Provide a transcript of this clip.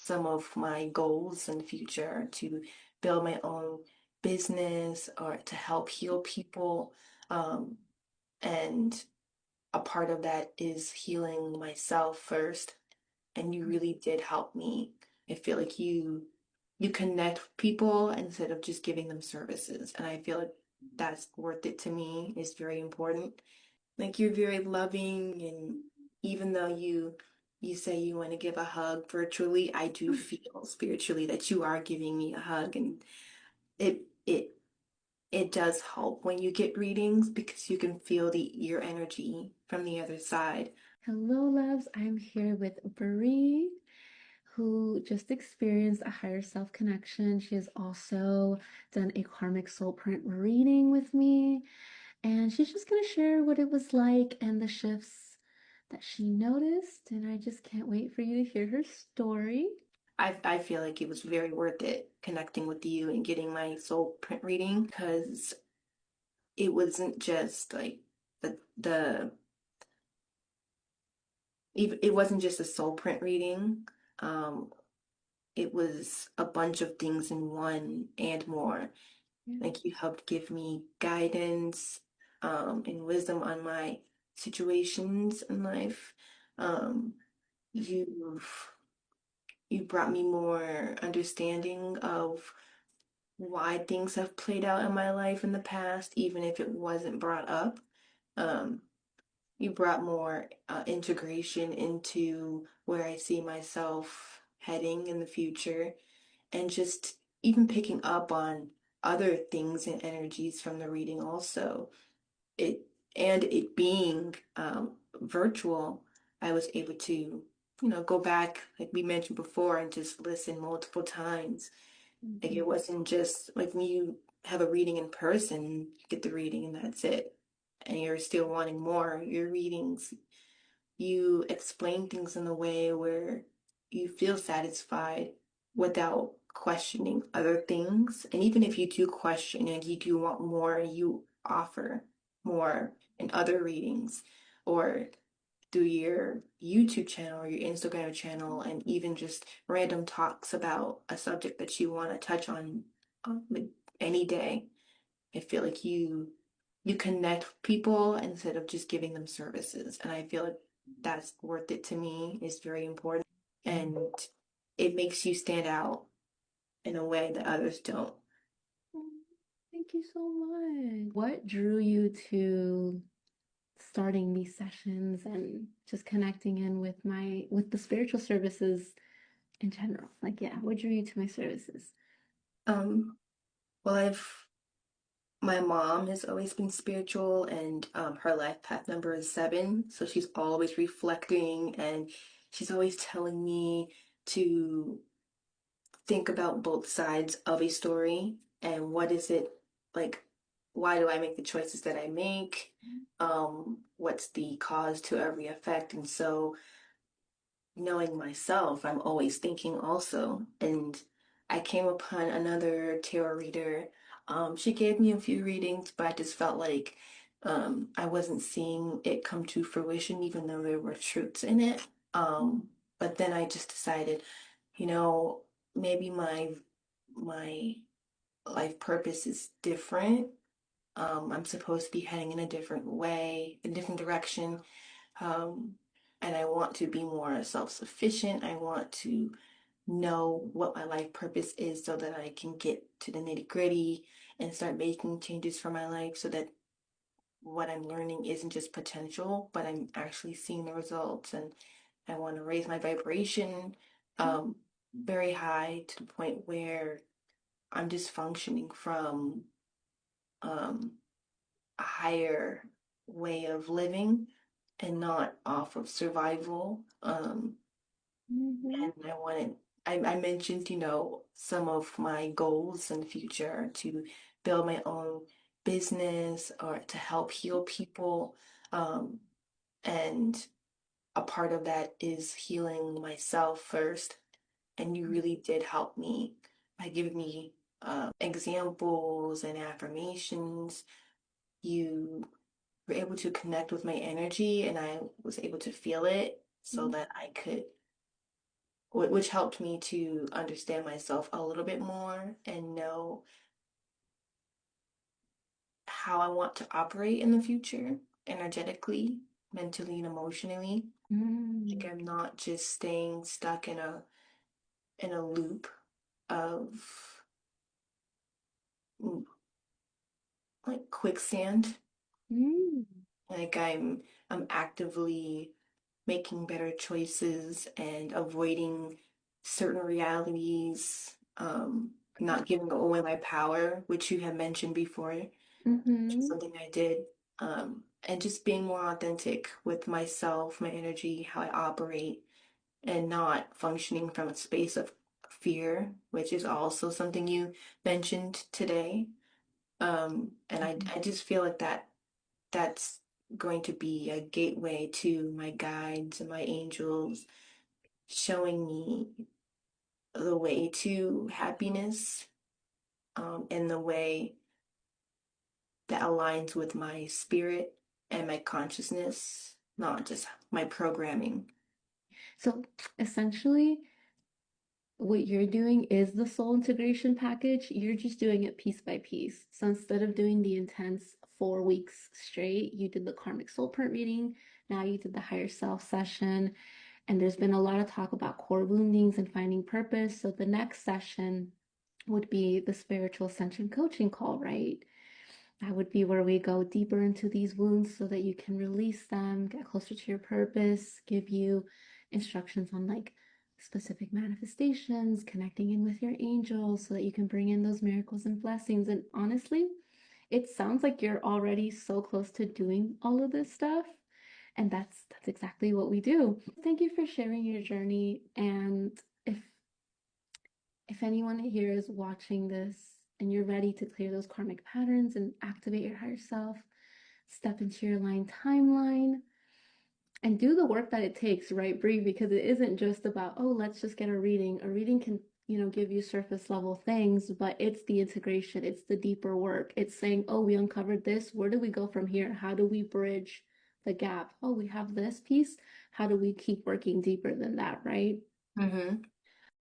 some of my goals in the future to build my own business or to help heal people. Um, and a part of that is healing myself first. And you really did help me. I feel like you connect with people instead of just giving them services. And I feel like that's worth it to me. It's very important. Like you're very loving, and even though you say you want to give a hug virtually, I do feel spiritually that you are giving me a hug, and it it it does help when you get readings because you can feel your energy from the other side. Hello, loves. I'm here with Bree, who just experienced a higher self connection. She has also done a karmic soul print reading with me, and she's just going to share what it was like and the shifts that she noticed. And I just can't wait for you to hear her story. I feel like it was very worth it connecting with you and getting my soul print reading because it wasn't just like the it wasn't just a soul print reading. Um, it was a bunch of things in one and more. Yeah. Like you helped give me guidance, and wisdom on my situations in life. Um, you've you brought me more understanding of why things have played out in my life in the past, even if it wasn't brought up. Um, you brought more integration into where I see myself heading in the future, and just even picking up on other things and energies from the reading also. It and it being virtual, I was able to, go back, like we mentioned before, and just listen multiple times. Like Mhm. it wasn't just like when you have a reading in person, you get the reading and that's it. And you're still wanting more. Your readings, you explain things in a way where you feel satisfied without questioning other things. And even if you do question and you do want more, you offer more in other readings or through your YouTube channel or your Instagram channel, and even just random talks about a subject that you want to touch on, like any day. I feel like you connect with people instead of just giving them services. And I feel like that's worth it to me. It's very important. And it makes you stand out in a way that others don't. Oh, thank you so much. What drew you to starting these sessions and just connecting in with the spiritual services in general? Like, yeah, what drew you to my services? Um, well, my mom has always been spiritual, and her life path number is 7. So she's always reflecting, and she's always telling me to think about both sides of a story and what is it like, why do I make the choices that I make? What's the cause to every effect? And so knowing myself, I'm always thinking also. And I came upon another tarot reader. She gave me a few readings, but I just felt like I wasn't seeing it come to fruition, even though there were truths in it. But then I just decided, you know, maybe my life purpose is different. I'm supposed to be heading in a different way, a different direction. Um, and I want to be more self-sufficient. I want to know what my life purpose is so that I can get to the nitty-gritty and start making changes for my life so that what I'm learning isn't just potential, but I'm actually seeing the results. And I want to raise my vibration um, very high to the point where I'm just functioning from um, a higher way of living and not off of survival. Mm-hmm. And I mentioned, some of my goals in the future to build my own business or to help heal people. Um, and a part of that is healing myself first. And you really did help me by giving me examples and affirmations. You were able to connect with my energy, and I was able to feel it so that I could which helped me to understand myself a little bit more and know how I want to operate in the future, energetically, mentally, and emotionally. Like Mm, I'm not just staying stuck in a loop of mm, like quicksand. mm, Like I'm actively making better choices and avoiding certain realities, not giving away my power, which you have mentioned before, which is mm-hmm, something I did. And just being more authentic with myself, my energy, how I operate, and not functioning from a space of fear, which is also something you mentioned today. And I just feel like that's going to be a gateway to my guides and my angels showing me the way to happiness, in the way that aligns with my spirit and my consciousness, not just my programming. so essentially, what you're doing is the soul integration package. You're just doing it piece by piece. So instead of doing the intense 4 weeks straight, you did the karmic soul print reading. Now you did the higher self session. And there's been a lot of talk about core woundings and finding purpose. So the next session would be the spiritual ascension coaching call, right? That would be where we go deeper into these wounds so that you can release them, get closer to your purpose, give you instructions on like specific manifestations, connecting in with your angels so that you can bring in those miracles and blessings. And honestly, it sounds like you're already so close to doing all of this stuff. And that's exactly what we do. Thank you for sharing your journey. And if if anyone here is watching this and you're ready to clear those karmic patterns and activate your higher self, step into your aligned timeline and do the work that it takes, right, Bree? Because it isn't just about, oh, let's just get a reading. A reading can, give you surface level things, but it's the integration, it's the deeper work. It's saying, oh, we uncovered this. Where do we go from here? How do we bridge the gap? Oh, we have this piece. How do we keep working deeper than that, right? Mm-hmm.